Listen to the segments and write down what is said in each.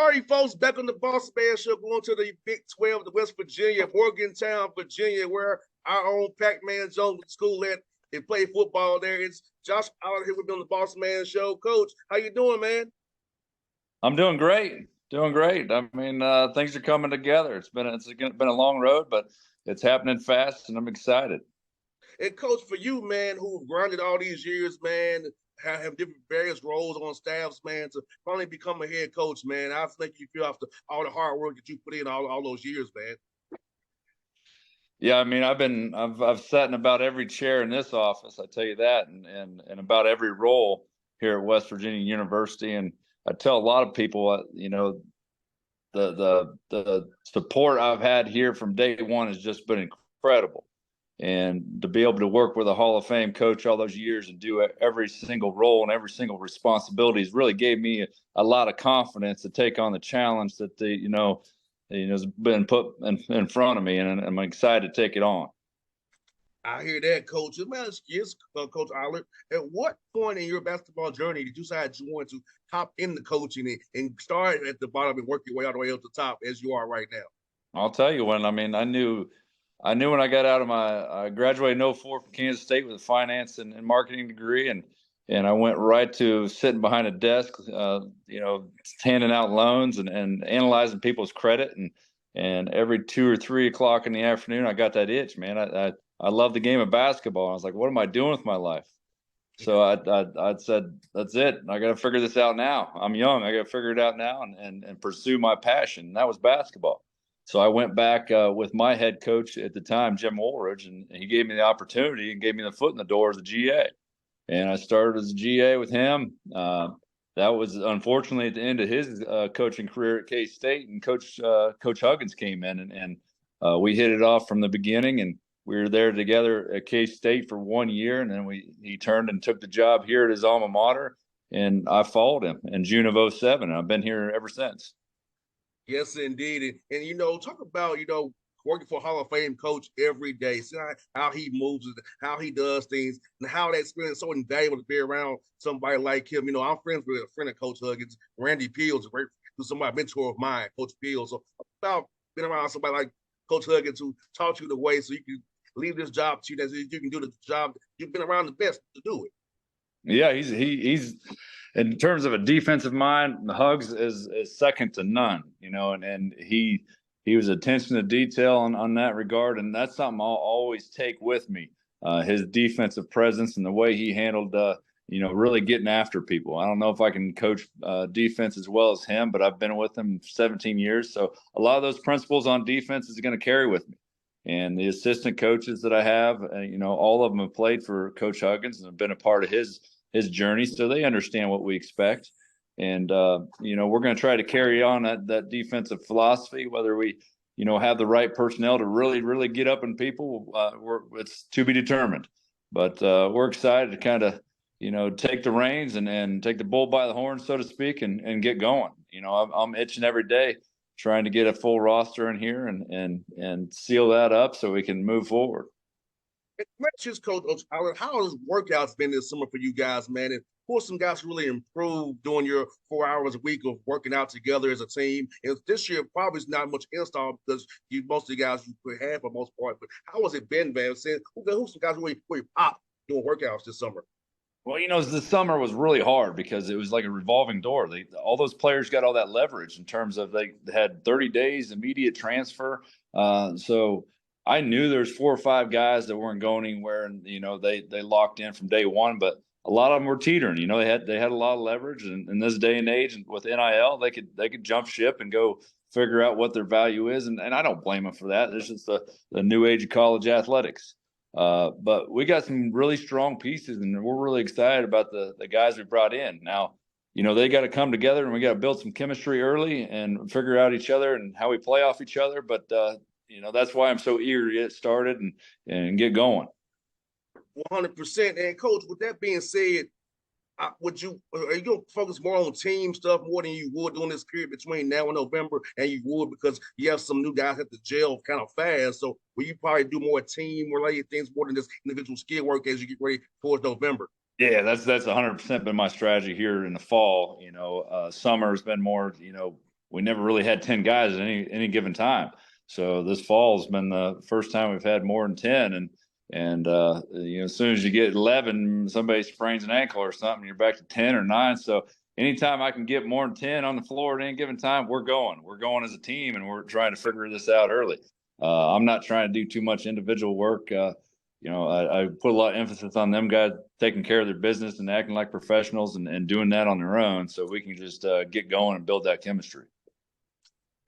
All right, folks, back on the Bossman Show, going to the Big 12, the West Virginia, Morgantown, Virginia, where our own Pac-Man Jones went to school at and played football there. It's Josh Eilert here with me on the Bossman Show. Coach, how you doing, man? I'm doing great. Doing great. I mean, things are coming together. It's been a long road, but it's happening fast, and I'm excited. And coach, for you, man, who grinded all these years, man, have different various roles on staffs, man, to finally become a head coach, man. I think you feel after all the hard work that you put in all those years, man. Yeah, I mean, I've sat in about every chair in this office. I tell you that, and about every role here at West Virginia University. And I tell a lot of people, the support I've had here from day one has just been incredible. And to be able to work with a Hall of Fame coach all those years and do every single role and every single responsibilities really gave me a lot of confidence to take on the challenge that has been put in front of me, and I'm excited to take it on. I hear that, coach. Yes, Coach Eilert. At what point in your basketball journey did you decide you wanted to hop into coaching and start at the bottom and work your way all the way up to the top as you are right now? I'll tell you when. I mean, I knew when I got out of I graduated in '04 from Kansas State with a finance and marketing degree, and I went right to sitting behind a desk, handing out loans and analyzing people's credit, and every 2 or 3 o'clock in the afternoon, I got that itch, man. I love the game of basketball. I was like, what am I doing with my life? So I said, that's it. I got to figure this out now. I'm young. I got to figure it out now and pursue my passion. And that was basketball. So I went back with my head coach at the time, Jim Woolridge, and he gave me the opportunity and gave me the foot in the door as a GA. And I started as a GA with him. That was unfortunately at the end of his coaching career at K-State, and Coach Huggins came in, and we hit it off from the beginning. And we were there together at K-State for 1 year, and then he turned and took the job here at his alma mater, and I followed him in June of '07, and I've been here ever since. Yes, indeed. And talk about, working for a Hall of Fame coach every day. See how he moves, how he does things, and how that experience is so invaluable to be around somebody like him. I'm friends with a friend of Coach Huggins, Randy Peels, who's somebody mentor of mine, Coach Peels. So about being around somebody like Coach Huggins who taught you the way so you can leave this job to you that you can do the job. You've been around the best to do it. Yeah, he's in terms of a defensive mind, Hugs is second to none, and he was attention to detail on that regard, and that's something I'll always take with me. His defensive presence and the way he handled, really getting after people. I don't know if I can coach defense as well as him, but I've been with him 17 years, so a lot of those principles on defense is going to carry with me. And the assistant coaches that I have, all of them have played for Coach Huggins and have been a part of his journey, so they understand what we expect. And we're going to try to carry on that defensive philosophy, whether we have the right personnel to really, really get up in people. It's to be determined. But we're excited to kind of take the reins and take the bull by the horn, so to speak, and get going. I'm itching every day, trying to get a full roster in here and seal that up so we can move forward. Just Coach Eilert, how has workouts been this summer for you guys, man? And who are some guys who really improved doing your 4 hours a week of working out together as a team? And this year probably is not much install because most of the guys you have for the most part. But how has it been, man? Who's some guys who really pop doing workouts this summer? Well, the summer was really hard because it was like a revolving door. All those players got all that leverage in terms of they had 30 days immediate transfer. So I knew there's 4 or 5 guys that weren't going anywhere, and they locked in from day one. But a lot of them were teetering. They had a lot of leverage, and in this day and age, and with NIL, they could jump ship and go figure out what their value is, and I don't blame them for that. It's just the new age of college athletics. But we got some really strong pieces, and we're really excited about the guys we brought in. Now, they got to come together, and we got to build some chemistry early and figure out each other and how we play off each other. But that's why I'm so eager to get started and get going. 100%. And Coach, with that being said, are you going to focus more on team stuff more than you would during this period between now and November, and you would because you have some new guys at the jail kind of fast? So will you probably do more team related things more than just individual skill work as you get ready towards November? Yeah, that's 100% been my strategy here in the fall. Summer has been more, we never really had 10 guys at any given time. So this fall has been the first time we've had more than 10. And as soon as you get 11, somebody sprains an ankle or something, you're back to 10 or 9. So anytime I can get more than 10 on the floor at any given time, we're going. We're going as a team, and we're trying to figure this out early. I'm not trying to do too much individual work. I put a lot of emphasis on them guys taking care of their business and acting like professionals and doing that on their own, so we can just get going and build that chemistry.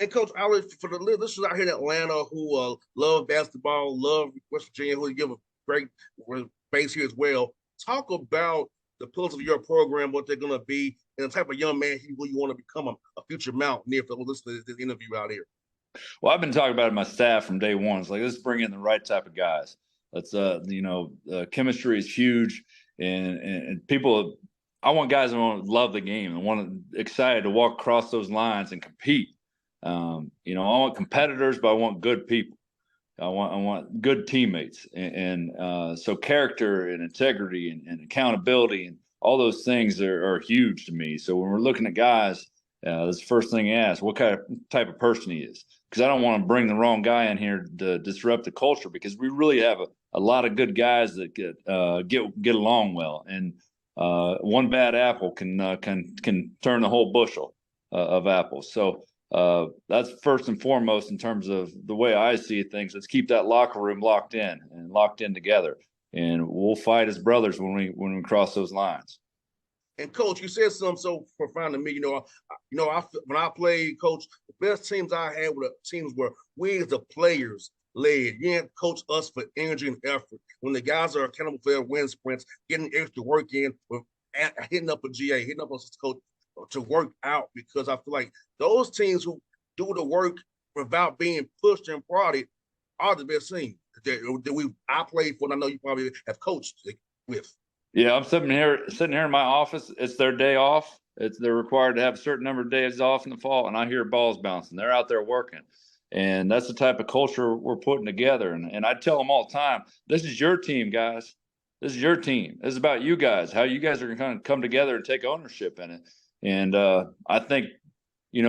And Coach Eilert, for the listeners out here in Atlanta who love basketball, love West Virginia, who give a great base here as well, talk about the pillars of your program, what they're going to be, and the type of young man who you want to become a future Mountaineer for listening to this interview out here. Well, I've been talking about it to my staff from day one. It's like, let's bring in the right type of guys. Let's, chemistry is huge, and people. I want guys that want to love the game and want to excited to walk across those lines and compete. I want competitors, but I want good people. I want good teammates, so character and integrity and accountability and all those things are huge to me. So when we're looking at guys, that's the first thing I ask: what kind of type of person he is, because I don't want to bring the wrong guy in here to disrupt the culture. Because we really have a lot of good guys that get along well, and one bad apple can turn the whole bushel of apples. So. That's first and foremost in terms of the way I see things. Let's keep that locker room locked in together, and we'll fight as brothers when we cross those lines. And Coach, you said something so profound to me. When I played, Coach, the best teams I had were the teams where we as the players led. You didn't coach us for energy and effort. When the guys are accountable for their win sprints, getting extra work in, with hitting up a GA, hitting up a coach to work out, because I feel like those teams who do the work without being pushed and prodded are the best teams that I played for, and I know you probably have coached with. Yeah, I'm sitting here in my office. It's their day off. They're required to have a certain number of days off in the fall, and I hear balls bouncing. They're out there working, and that's the type of culture we're putting together. And I tell them all the time, this is your team, guys. This is your team. This is about you guys. How you guys are going to kind of come together and take ownership in it. And I think,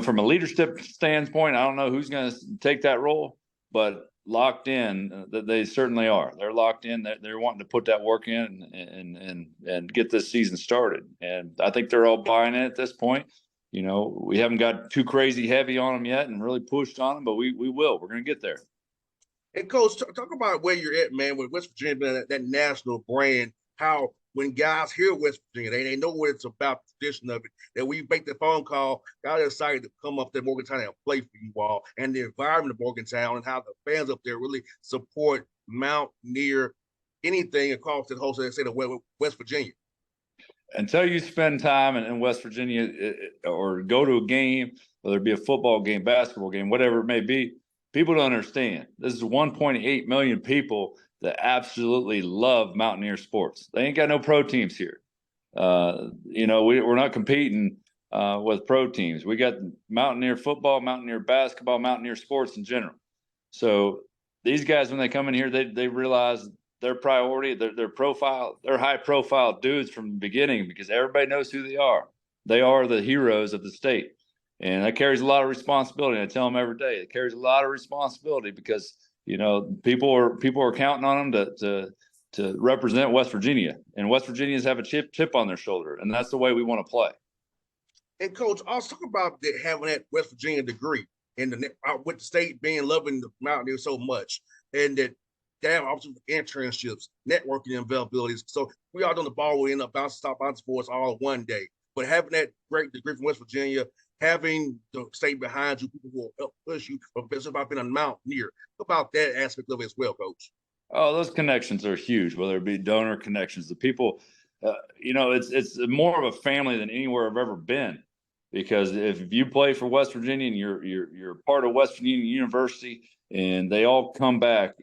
from a leadership standpoint, I don't know who's going to take that role, but locked in, they certainly are. They're locked in. They're wanting to put that work in and get this season started. And I think they're all buying it at this point. We haven't got too crazy heavy on them yet and really pushed on them, but we will. We're going to get there. And Coach, talk about where you're at, man, with West Virginia, that national brand, how when guys hear West Virginia, they know what it's about, the tradition of it, that we make the phone call, got excited to come up to Morgantown and play for you all, and the environment of Morgantown and how the fans up there really support Mountaineer, anything across the whole state of West Virginia. Until you spend time in West Virginia or go to a game, whether it be a football game, basketball game, whatever it may be, people don't understand. This is 1.8 million people that absolutely love Mountaineer sports. They ain't got no pro teams here. We're not competing with pro teams. We got Mountaineer football, Mountaineer basketball, Mountaineer sports in general. So these guys, when they come in here, they realize their priority, their profile, they're high profile dudes from the beginning, because everybody knows who they are. They are the heroes of the state. And that carries a lot of responsibility. I tell them every day, it carries a lot of responsibility, because people are counting on them to represent West Virginia, and West Virginians have a chip on their shoulder, and that's the way we want to play. And Coach, also talk about having that West Virginia degree, and with the state being loving the Mountaineers so much, and that they have also internships, networking availabilities. So we all on the ball will end up bouncing for us all one day. But having that great degree from West Virginia, having the state behind you, people who will help push you, it's about being a Mountaineer. About that aspect of it as well, Coach. Oh, those connections are huge, whether it be donor connections. The people, it's more of a family than anywhere I've ever been. Because if you play for West Virginia and you're part of West Virginia University, and they all come back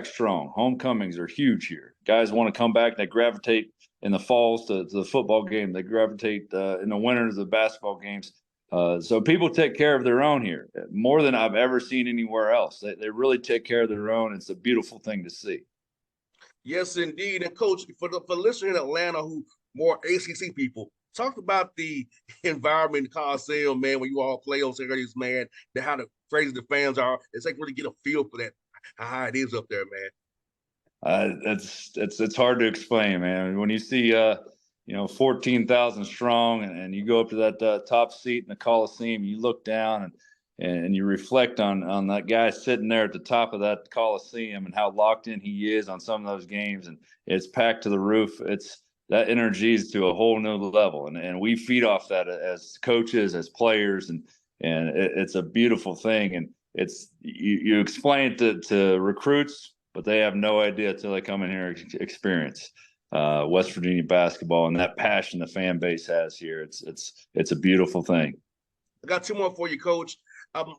strong. Homecomings are huge here. Guys want to come back. They gravitate in the falls to the football game. They gravitate in the winter to the basketball games. So people take care of their own here more than I've ever seen anywhere else. They really take care of their own. It's a beautiful thing to see. Yes, indeed. And Coach, for listeners in Atlanta who more ACC people, Talk about the environment in the Coliseum, man, when you all play on Saturdays, man, how the crazy the fans are. It's like really get a feel for that, how it is up there, man. It's hard to explain, man. When you see 14,000 strong, and you go up to that top seat in the Coliseum, you look down and you reflect on that guy sitting there at the top of that Coliseum and how locked in he is on some of those games, and it's packed to the roof. It's that energy is to a whole new level, and we feed off that as coaches, as players, and it's a beautiful thing. And it's you explain it to recruits, but they have no idea until they come in here and experience West Virginia basketball and that passion the fan base has here. It's a beautiful thing. I got two more for you, Coach.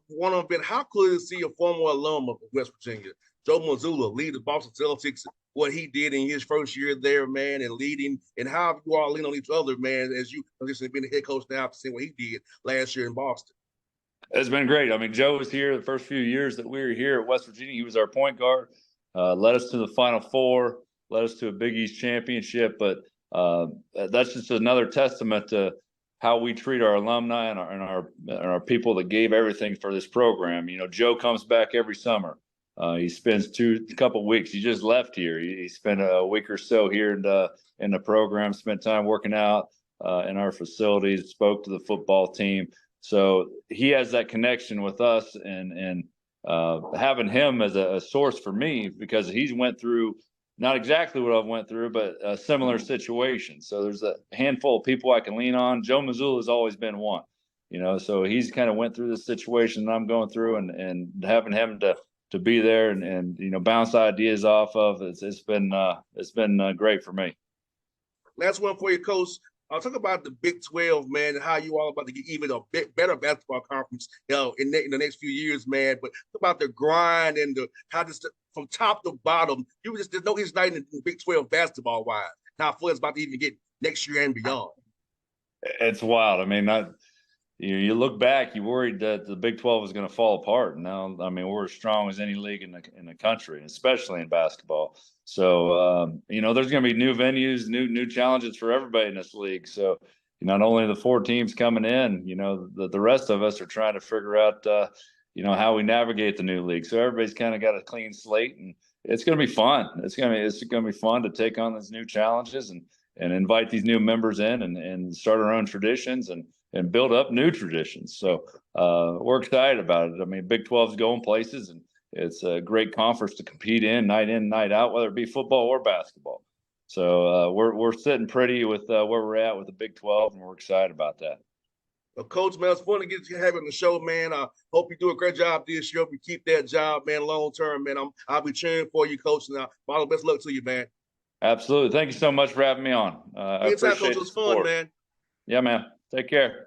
One of them, how cool is to see a former alum of West Virginia, Joe Mazzulla, lead the Boston Celtics, what he did in his first year there, man, and leading, and how you all lean on each other, man, as you listen, being the head coach now to see what he did last year in Boston. It's been great. I mean, Joe was here the first few years that we were here at West Virginia. He was our point guard, led us to the Final Four, led us to a Big East championship. But that's just another testament to how we treat our alumni and our people that gave everything for this program. You know, Joe comes back every summer. He spends a couple weeks. He just left here. He spent a week or so here in the program. Spent time working out in our facilities. Spoke to the football team. So he has that connection with us, and having him as a source for me, because he's went through not exactly what I've went through, but a similar situation. So there's a handful of people I can lean on. Joe Mazzulla has always been one, so he's kind of went through the situation that I'm going through, and having him to be there and bounce ideas off of, it's been great for me. Last one for you, Coach. I'll talk about the Big 12, man, and how you all about to get even a bit better basketball conference, in the next few years, man. But talk about the grind and how just from top to bottom, there's no easy night in the Big 12 basketball wise. How far it's about to even get next year and beyond. It's wild. I mean, you look back, you worried that the Big 12 was going to fall apart. Now, I mean, we're as strong as any league in the country, especially in basketball. So, there's going to be new venues, new challenges for everybody in this league. So, not only the 4 teams coming in, the rest of us are trying to figure out, how we navigate the new league. So everybody's kind of got a clean slate, and it's going to be fun. It's going to be fun to take on these new challenges and invite these new members in and start our own traditions and build up new traditions. So we're excited about it. I mean, Big 12 is going places, and it's a great conference to compete in, night out, whether it be football or basketball. So we're sitting pretty with where we're at with the Big 12, and we're excited about that. Well, Coach, man, it's fun to get you having the show, man. I hope you do a great job this year. Hope you keep that job, man, long term, man. I'll be cheering for you, Coach. And all the best luck to you, man. Absolutely. Thank you so much for having me on. I appreciate Coach. It was fun, man. Yeah, man. Take care.